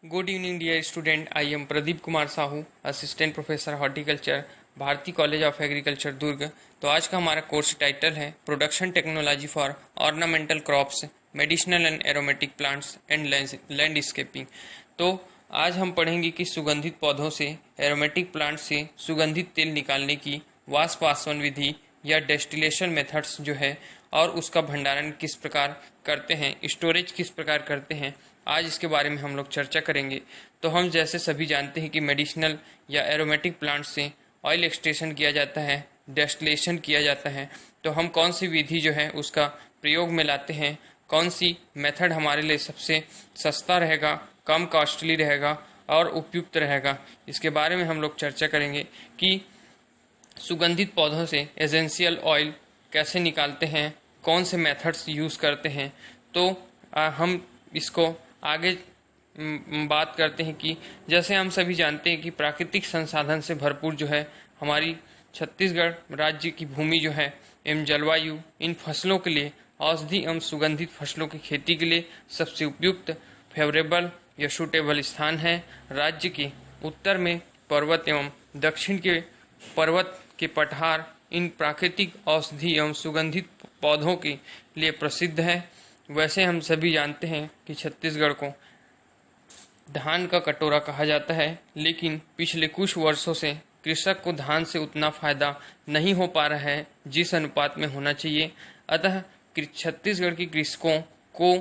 Good evening dear student. I am Pradeep Kumar Sahu, assistant professor horticulture, Bharati college of agriculture Durg. तो आज का हमारा कोर्स टाइटल है production technology for ornamental crops, medicinal and aromatic plants and landscaping. तो आज हम पढ़ेंगे कि सुगंधित पौधों से, एरोमेटिक प्लांट से सुगंधित तेल निकालने की वाष्प आसवन विधि या डेस्टिलेशन मेथड्स जो है, और उसका भंडारण किस प्रकार करते हैं, स्टोरेज किस प्रकार करते हैं, आज इसके बारे में हम लोग चर्चा करेंगे। तो हम जैसे सभी जानते हैं कि मेडिसिनल या एरोमेटिक प्लांट से ऑयल एक्सट्रैक्शन किया जाता है, डेस्टिलेशन किया जाता है। तो हम कौन सी विधि जो है उसका प्रयोग में लाते हैं, कौन सी मेथड हमारे लिए सबसे सस्ता रहेगा, कम कॉस्टली रहेगा और उपयुक्त रहेगा, इसके बारे में हम लोग चर्चा करेंगे कि सुगंधित पौधों से एसेंशियल ऑयल कैसे निकालते हैं, कौन से मेथड्स यूज़ करते हैं। तो हम इसको आगे बात करते हैं कि जैसे हम सभी जानते हैं कि प्राकृतिक संसाधन से भरपूर जो है हमारी छत्तीसगढ़ राज्य की भूमि जो है एवं जलवायु इन फसलों के लिए, औषधि एवं सुगंधित फसलों की खेती के लिए सबसे उपयुक्त, फेवरेबल या सूटेबल स्थान है। राज्य के उत्तर में पर्वत एवं दक्षिण के पर्वत के पठार इन प्राकृतिक औषधि एवं सुगंधित पौधों के लिए प्रसिद्ध है। वैसे हम सभी जानते हैं कि छत्तीसगढ़ को धान का कटोरा कहा जाता है, लेकिन पिछले कुछ वर्षों से कृषक को धान से उतना फायदा नहीं हो पा रहा है जिस अनुपात में होना चाहिए। अतः छत्तीसगढ़ के कृषकों को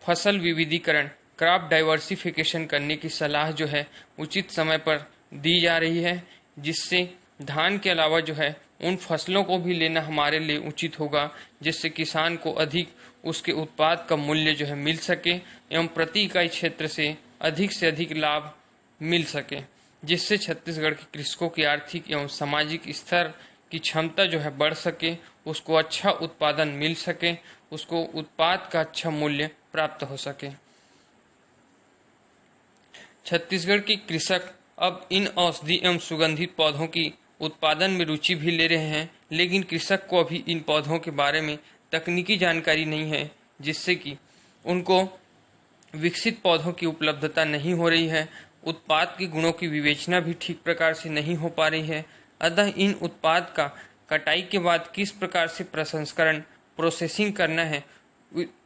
फसल विविधीकरण, क्रॉप डाइवर्सिफिकेशन करने की सलाह जो है उचित समय पर दी जा रही है, जिससे धान के अलावा जो है उन फसलों को भी लेना हमारे लिए उचित होगा, जिससे किसान को अधिक उसके उत्पाद का मूल्य जो है मिल सके एवं प्रति इकाई क्षेत्र से अधिक लाभ मिल सके, जिससे छत्तीसगढ़ के कृषकों की आर्थिक एवं सामाजिक स्तर की क्षमता जो है बढ़ सके, उसको अच्छा उत्पादन मिल सके, उसको उत्पाद का अच्छा मूल्य प्राप्त हो सके। छत्तीसगढ़ के कृषक अब इन औषधि एवं सुगंधित पौधों की उत्पादन में रुचि भी ले रहे हैं, लेकिन कृषक को अभी इन पौधों के बारे में तकनीकी जानकारी नहीं है, जिससे कि उनको विकसित पौधों की उपलब्धता नहीं हो रही है, उत्पाद के गुणों की विवेचना भी ठीक प्रकार से नहीं हो पा रही है। अतः इन उत्पाद का कटाई के बाद किस प्रकार से प्रसंस्करण, प्रोसेसिंग करना है,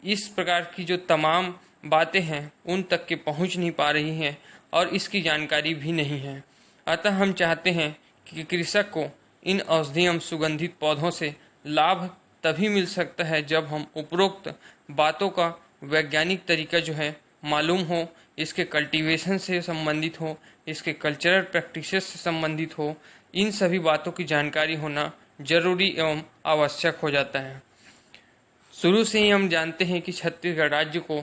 इस प्रकार की जो तमाम बातें हैं उन तक के पहुंच नहीं पा रही हैं और इसकी जानकारी भी नहीं है। अतः हम चाहते हैं कि कृषक को इन औषधि एवं सुगंधित पौधों से लाभ तभी मिल सकता है जब हम उपरोक्त बातों का वैज्ञानिक तरीका जो है मालूम हो, इसके कल्टीवेशन से संबंधित हो, इसके कल्चरल प्रैक्टिसेस से संबंधित हो। इन सभी बातों की जानकारी होना जरूरी एवं आवश्यक हो जाता है। शुरू से ही हम जानते हैं कि छत्तीसगढ़ राज्य को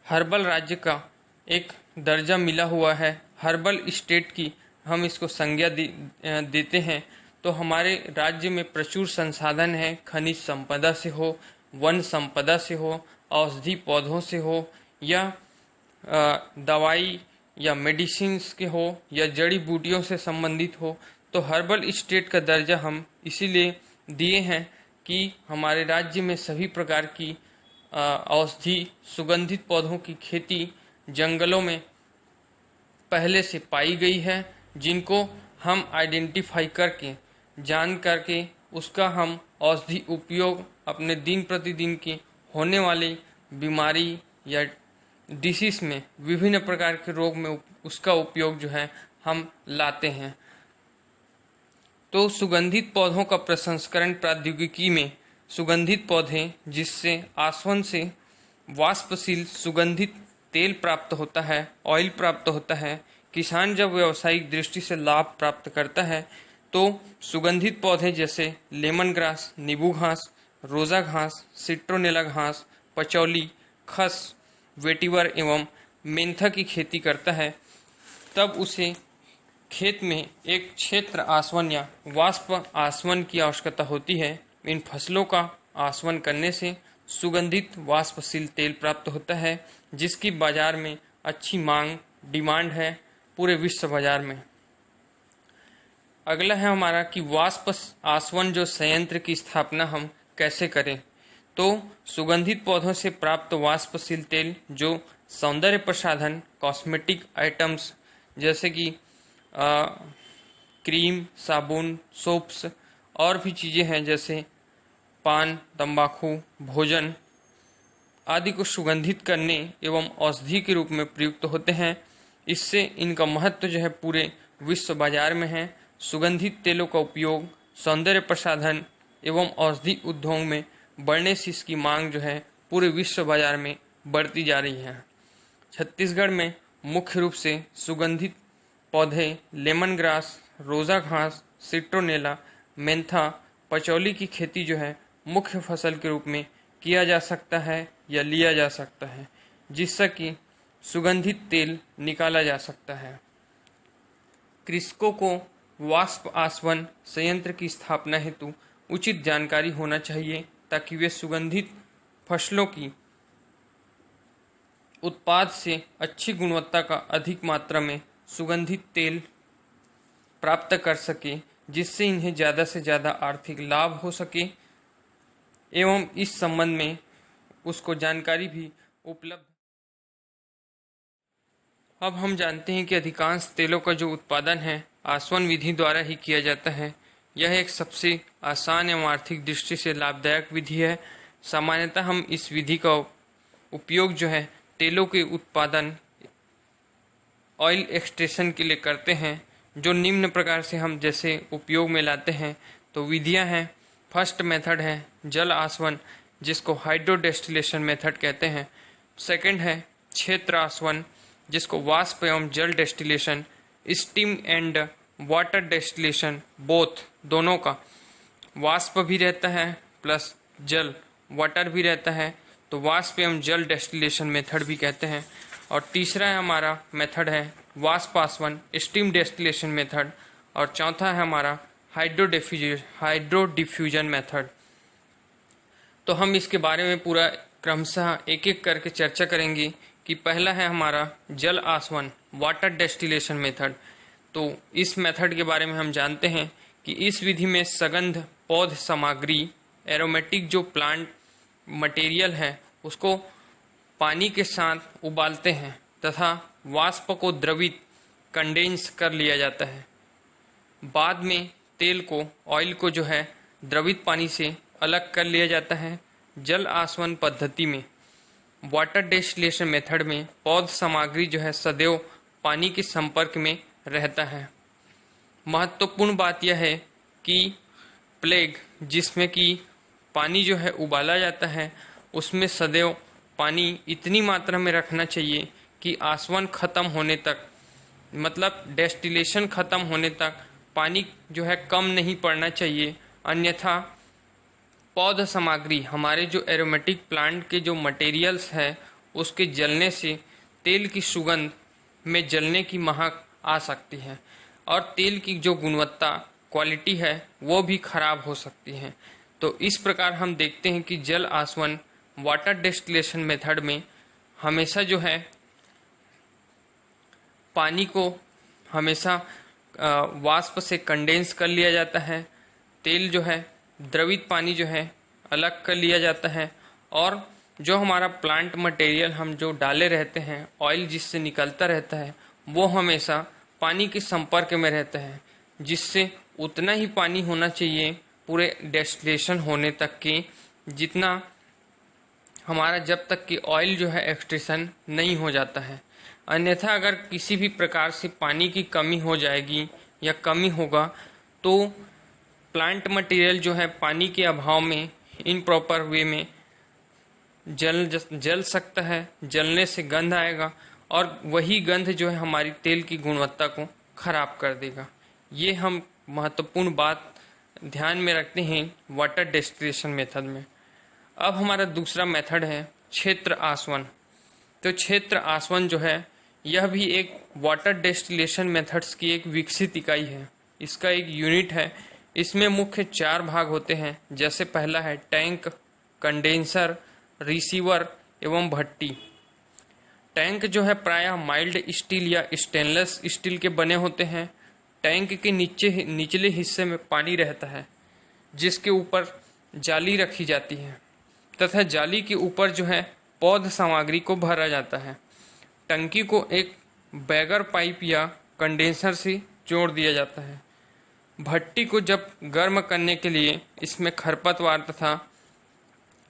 हर्बल राज्य का एक दर्जा मिला हुआ है, हर्बल स्टेट की हम इसको संज्ञा देते हैं। तो हमारे राज्य में प्रचुर संसाधन है, खनिज संपदा से हो, वन संपदा से हो, औषधि पौधों से हो, या दवाई या मेडिसिन्स के हो, या जड़ी बूटियों से संबंधित हो। तो हर्बल स्टेट का दर्जा हम इसीलिए दिए हैं कि हमारे राज्य में सभी प्रकार की औषधि सुगंधित पौधों की खेती जंगलों में पहले से पाई गई है, जिनको हम आइडेंटिफाई करके, जान करके उसका हम औषधि उपयोग अपने दिन प्रतिदिन की होने वाली बीमारी या डिसीज में, विभिन्न प्रकार के रोग में उसका उपयोग जो है हम लाते हैं। तो सुगंधित पौधों का प्रसंस्करण प्रौद्योगिकी में सुगंधित पौधे जिससे आसवन से वाष्पशील सुगंधित तेल प्राप्त होता है, ऑयल प्राप्त होता है, किसान जब व्यावसायिक दृष्टि से लाभ प्राप्त करता है तो सुगंधित पौधे जैसे लेमन ग्रास, नींबू घास, रोजा घास, सिट्रोनेला घास, पचौली, खस, वेटिवर एवं मेंथा की खेती करता है, तब उसे खेत में एक क्षेत्र आसवन या वाष्प आसवन की आवश्यकता होती है। इन फसलों का आसवन करने से सुगंधित वाष्पशील तेल प्राप्त होता है, जिसकी बाजार में अच्छी मांग, डिमांड है पूरे विश्व बाजार में। अगला है हमारा कि वाष्प आसवन जो संयंत्र की स्थापना हम कैसे करें। तो सुगंधित पौधों से प्राप्त वाष्पशील तेल जो सौंदर्य प्रसाधन कॉस्मेटिक आइटम्स जैसे कि क्रीम, साबुन, सोप्स और भी चीज़ें हैं जैसे पान, तंबाकू, भोजन आदि को सुगंधित करने एवं औषधि के रूप में प्रयुक्त होते हैं। इससे इनका महत्व जो है पूरे विश्व बाजार में है। सुगंधित तेलों का उपयोग सौंदर्य प्रसाधन एवं औषधि उद्योग में बढ़ने से इसकी मांग जो है पूरे विश्व बाजार में बढ़ती जा रही है। छत्तीसगढ़ में मुख्य रूप से सुगंधित पौधे लेमन ग्रास, रोजा घास, सिट्रोनेला, मेंथा, पचौली की खेती जो है मुख्य फसल के रूप में किया जा सकता है या लिया जा सकता है, जिससे कि सुगंधित तेल निकाला जा सकता है। कृषकों को वाष्प आसवन संयंत्र की स्थापना हेतु उचित जानकारी होना चाहिए ताकि वे सुगंधित फसलों की उत्पाद से अच्छी गुणवत्ता का अधिक मात्रा में सुगंधित तेल प्राप्त कर सके, जिससे इन्हें ज़्यादा से ज़्यादा आर्थिक लाभ हो सके एवं इस संबंध में उसको जानकारी भी उपलब्ध। अब हम जानते हैं कि अधिकांश तेलों का जो उत्पादन है आसवन विधि द्वारा ही किया जाता है। यह एक सबसे आसान एवं आर्थिक दृष्टि से लाभदायक विधि है। सामान्यतः हम इस विधि का उपयोग जो है तेलों के उत्पादन ऑयल एक्सट्रैक्शन के लिए करते हैं, जो निम्न प्रकार से हम जैसे उपयोग में लाते हैं। तो विधियां हैं, फर्स्ट मेथड है जल आसवन जिसको हाइड्रो डेस्टिलेशन मेथड कहते हैं। सेकंड है क्षेत्र आसवन जिसको वाष्प एवं जल distillation, steam and water distillation both दोनों का वाष्प भी रहता है प्लस जल वाटर भी रहता है, तो वाष्प एवं जल डेस्टिलेशन मेथड भी कहते हैं। और तीसरा है हमारा मेथड है वाष्प आसवन स्टीम डेस्टिलेशन मेथड, और चौथा है हमारा हाइड्रो डिफ्यूजन मेथड। तो हम इसके बारे में पूरा क्रमशः एक एक करके चर्चा करेंगे कि पहला है हमारा जल आसवन वाटर डेस्टिलेशन मेथड। तो इस मेथड के बारे में हम जानते हैं कि इस विधि में सगंध पौध सामग्री एरोमेटिक जो प्लांट मटेरियल है उसको पानी के साथ उबालते हैं तथा वाष्प को द्रवित कंडेंस कर लिया जाता है। बाद में तेल को ऑयल को जो है द्रवित पानी से अलग कर लिया जाता है। जल आसवन पद्धति में वाटर डेस्टिलेशन मेथड में पौध सामग्री जो है सदैव पानी के संपर्क में रहता है। महत्वपूर्ण बात यह है कि प्लेग जिसमें कि पानी जो है उबाला जाता है उसमें सदैव पानी इतनी मात्रा में रखना चाहिए कि आसवन खत्म होने तक, मतलब डेस्टिलेशन खत्म होने तक पानी जो है कम नहीं पड़ना चाहिए, अन्यथा पौध सामग्री हमारे जो एरोमेटिक प्लांट के जो मटेरियल्स है उसके जलने से तेल की सुगंध में जलने की महक आ सकती है और तेल की जो गुणवत्ता क्वालिटी है वो भी खराब हो सकती है। तो इस प्रकार हम देखते हैं कि जल आसवन वाटर डेस्टिलेशन मेथड में हमेशा जो है पानी को हमेशा वाष्प से कंडेंस कर लिया जाता है, तेल जो है द्रवित पानी जो है अलग कर लिया जाता है, और जो हमारा प्लांट मटेरियल हम जो डाले रहते हैं ऑयल जिससे निकलता रहता है वो हमेशा पानी के संपर्क में रहता है, जिससे उतना ही पानी होना चाहिए पूरे डेस्टिलेशन होने तक के जितना हमारा जब तक कि ऑयल जो है एक्सट्रैक्शन नहीं हो जाता है। अन्यथा अगर किसी भी प्रकार से पानी की कमी हो जाएगी या कमी होगा तो प्लांट मटेरियल जो है पानी के अभाव में इन प्रॉपर वे में जल सकता है, जलने से गंध आएगा और वही गंध जो है हमारी तेल की गुणवत्ता को खराब कर देगा। ये हम महत्वपूर्ण बात ध्यान में रखते हैं वाटर डेस्टिलेशन मेथड में। अब हमारा दूसरा मेथड है क्षेत्र आसवन। तो क्षेत्र आसवन जो है यह भी एक वाटर डेस्टिलेशन मेथड्स की एक विकसित इकाई है, इसका एक यूनिट है। इसमें मुख्य 4 भाग होते हैं, जैसे पहला है टैंक, कंडेंसर, रिसीवर एवं भट्टी। टैंक जो है प्रायः माइल्ड स्टील या स्टेनलेस स्टील के बने होते हैं। टैंक के निचले हिस्से में पानी रहता है जिसके ऊपर जाली रखी जाती है। तथा जाली के ऊपर जो है पौध सामग्री को भरा जाता है। टंकी को एक बैगर पाइप या कंडेंसर से जोड़ दिया जाता है। भट्टी को जब गर्म करने के लिए इसमें खरपतवार तथा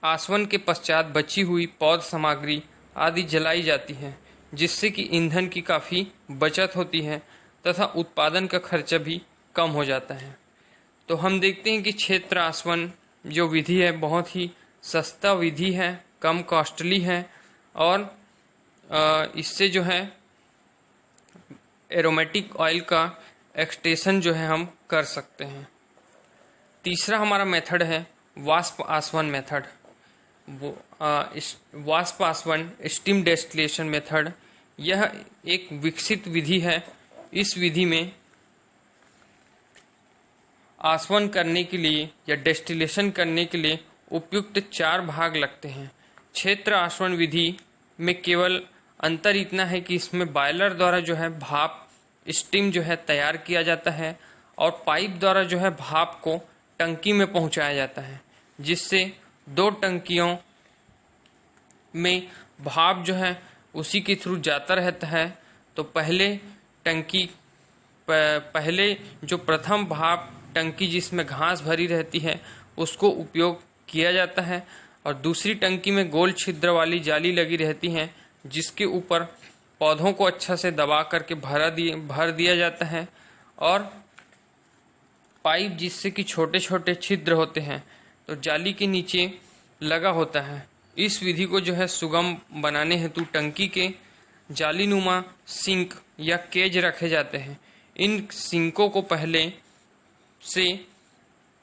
आसवन के पश्चात बची हुई पौध सामग्री आदि जलाई जाती है, जिससे कि ईंधन की काफ़ी बचत होती है तथा उत्पादन का खर्चा भी कम हो जाता है। तो हम देखते हैं कि क्षेत्र आसवन जो विधि है बहुत ही सस्ता विधि है, कम कॉस्टली है और इससे जो है एरोमेटिक ऑयल का एक्सट्रेक्शन जो है हम कर सकते हैं। तीसरा हमारा मेथड है वाष्प आसवन मेथड। वाष्प आसवन स्टीम डेस्टिलेशन मेथड, यह एक विकसित विधि है। इस विधि में आसवन करने के लिए या डेस्टिलेशन करने के लिए उपयुक्त 4 भाग लगते हैं। क्षेत्र आसवन विधि में केवल अंतर इतना है कि इसमें बॉयलर द्वारा जो है भाप स्टीम जो है तैयार किया जाता है और पाइप द्वारा जो है भाप को टंकी में पहुंचाया जाता है, जिससे 2 टंकियों में भाप जो है उसी के थ्रू जाता रहता है। तो पहले जो प्रथम भाप टंकी जिसमें घास भरी रहती है उसको उपयोग किया जाता है और दूसरी टंकी में गोल छिद्र वाली जाली लगी रहती है, जिसके ऊपर पौधों को अच्छा से दबा करके भर दिया जाता है और पाइप जिससे कि छोटे छोटे छिद्र होते हैं तो जाली के नीचे लगा होता है। इस विधि को जो है सुगम बनाने हेतु टंकी के जालीनुमा सिंक या केज रखे जाते हैं। इन सिंकों को पहले से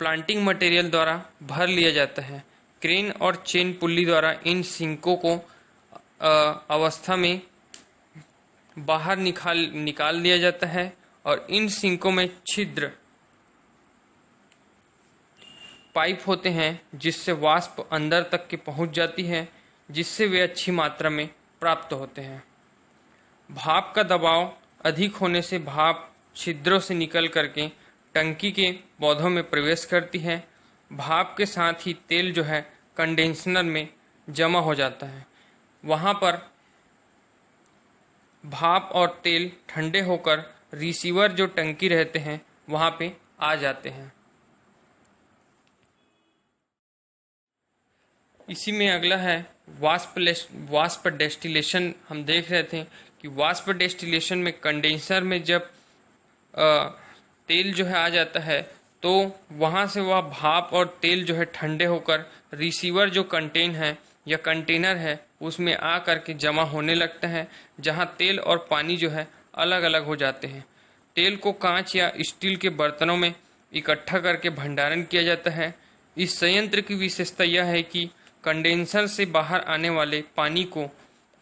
प्लांटिंग मटेरियल द्वारा भर लिया जाता है। क्रेन और चेन पुल्ली द्वारा इन सिंकों को अवस्था में बाहर निकाल दिया जाता है और इन सिंकों में छिद्र पाइप होते हैं जिससे वाष्प अंदर तक के पहुंच जाती है, जिससे वे अच्छी मात्रा में प्राप्त होते हैं। भाप का दबाव अधिक होने से भाप छिद्रों से निकल करके टंकी के पौधों में प्रवेश करती है। भाप के साथ ही तेल जो है कंडेंसर में जमा हो जाता है। वहाँ पर भाप और तेल ठंडे होकर रिसीवर जो टंकी रहते हैं वहाँ पे आ जाते हैं। इसी में अगला है वाष्प डेस्टिलेशन। हम देख रहे थे कि वाष्प डेस्टिलेशन में कंडेंसर में जब तेल जो है आ जाता है तो वहाँ से वह भाप और तेल जो है ठंडे होकर रिसीवर जो कंटेनर है उसमें आ करके जमा होने लगता है, जहाँ तेल और पानी जो है अलग अलग हो जाते हैं। तेल को कांच या स्टील के बर्तनों में इकट्ठा करके भंडारण किया जाता है। इस संयंत्र की विशेषता यह है कि कंडेंसर से बाहर आने वाले पानी को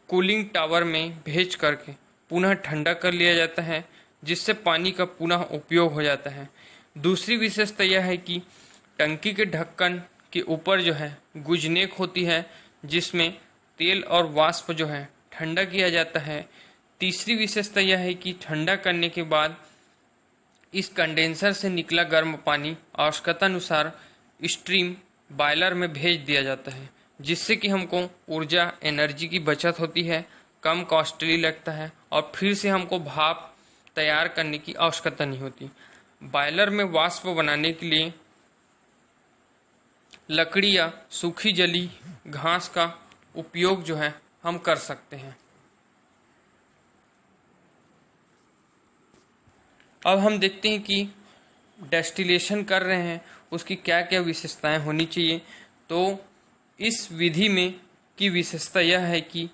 कूलिंग टावर में भेज करके पुनः ठंडा कर लिया जाता है, जिससे पानी का पुनः उपयोग हो जाता है। दूसरी विशेषता यह है कि टंकी के ढक्कन के ऊपर जो है गुजनेक होती है, जिसमें तेल और वाष्प जो है ठंडा किया जाता है। तीसरी विशेषता यह है कि ठंडा करने के बाद इस कंडेंसर से निकला गर्म पानी आवश्यकतानुसार स्ट्रीम बॉयलर में भेज दिया जाता है, जिससे कि हमको ऊर्जा एनर्जी की बचत होती है, कम कॉस्टली लगता है और फिर से हमको भाप तैयार करने की आवश्यकता नहीं होती। बॉयलर में वाष्प बनाने के लिए लकड़ी या सूखी जली घास का उपयोग जो है हम कर सकते हैं। अब हम देखते हैं कि डेस्टिलेशन कर रहे हैं उसकी क्या क्या विशेषताएं होनी चाहिए। तो इस विधि में की विशेषता यह है कि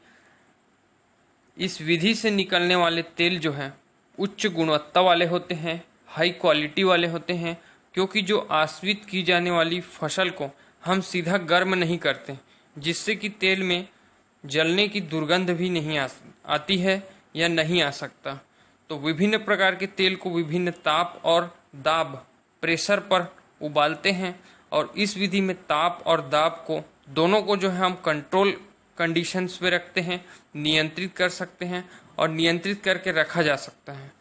इस विधि से निकलने वाले तेल जो हैं उच्च गुणवत्ता वाले होते हैं, हाई क्वालिटी वाले होते हैं, क्योंकि जो आश्रित की जाने वाली फसल को हम सीधा गर्म नहीं करते, जिससे कि तेल में जलने की दुर्गंध भी नहीं आती है या नहीं आ सकता। तो विभिन्न प्रकार के तेल को विभिन्न ताप और दाब प्रेशर पर उबालते हैं और इस विधि में ताप और दाब को दोनों को जो है हम कंट्रोल कंडीशंस में रखते हैं, नियंत्रित कर सकते हैं और नियंत्रित करके रखा जा सकता है।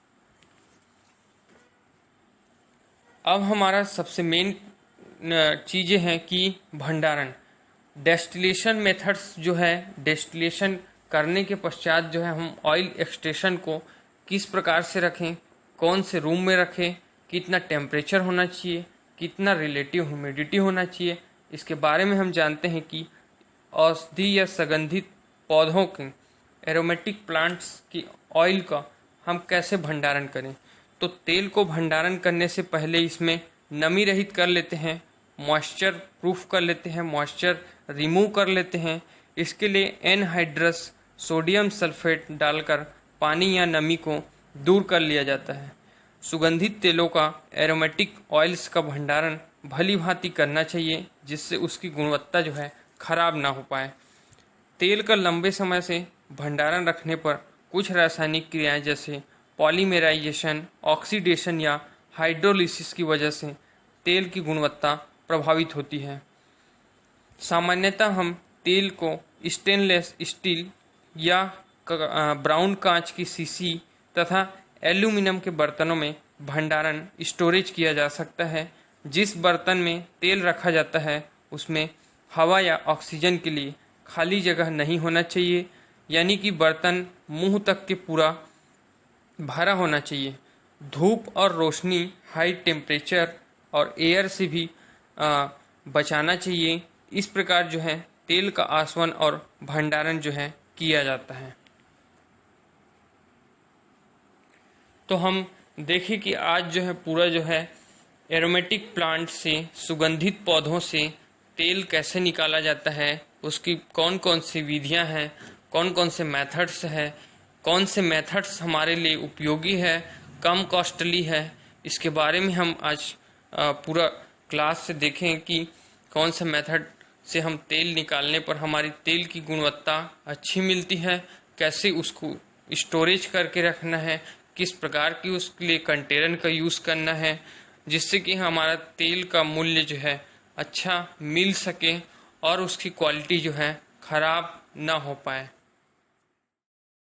अब हमारा सबसे मेन चीज़ें हैं कि भंडारण। डेस्टिलेशन मेथड्स जो है, डेस्टिलेशन करने के पश्चात जो है हम ऑयल एक्सट्रैक्शन को किस प्रकार से रखें, कौन से रूम में रखें, कितना टेम्परेचर होना चाहिए, कितना रिलेटिव ह्यूमिडिटी होना चाहिए, इसके बारे में हम जानते हैं कि औषधि या सुगंधित पौधों के एरोमेटिक प्लांट्स की ऑयल का हम कैसे भंडारण करें। तो तेल को भंडारण करने से पहले इसमें नमी रहित कर लेते हैं, मॉइस्चर प्रूफ कर लेते हैं, मॉइस्चर रिमूव कर लेते हैं। इसके लिए एनहाइड्रस सोडियम सल्फेट डालकर पानी या नमी को दूर कर लिया जाता है। सुगंधित तेलों का एरोमेटिक ऑयल्स का भंडारण भली भांति करना चाहिए, जिससे उसकी गुणवत्ता जो है खराब ना हो पाए। तेल का लंबे समय से भंडारण रखने पर कुछ रासायनिक क्रियाएं जैसे पॉलीमेराइजेशन, ऑक्सीडेशन या हाइड्रोलिसिस की वजह से तेल की गुणवत्ता प्रभावित होती है। सामान्यतः हम तेल को स्टेनलेस स्टील या ब्राउन कांच की शीशी तथा एल्यूमिनियम के बर्तनों में भंडारण स्टोरेज किया जा सकता है। जिस बर्तन में तेल रखा जाता है उसमें हवा या ऑक्सीजन के लिए खाली जगह नहीं होना चाहिए, यानी कि बर्तन मुंह तक के पूरा भरा होना चाहिए। धूप और रोशनी, हाई टेम्परेचर और एयर से भी बचाना चाहिए। इस प्रकार जो है तेल का आसवन और भंडारण जो है किया जाता है। तो हम देखें कि आज जो है पूरा जो है एरोमेटिक प्लांट से, सुगंधित पौधों से तेल कैसे निकाला जाता है, उसकी कौन कौन सी विधियां हैं, कौन कौन से मेथड्स हैं, कौन से मेथड्स हमारे लिए उपयोगी है, कम कॉस्टली है, इसके बारे में हम आज पूरा क्लास से देखें कि कौन से मेथड से हम तेल निकालने पर हमारी तेल की गुणवत्ता अच्छी मिलती है, कैसे उसको स्टोरेज करके रखना है, किस प्रकार की उसके लिए कंटेनर का यूज़ करना है, जिससे कि हमारा तेल का मूल्य जो है अच्छा मिल सके और उसकी क्वालिटी जो है ख़राब ना हो पाए।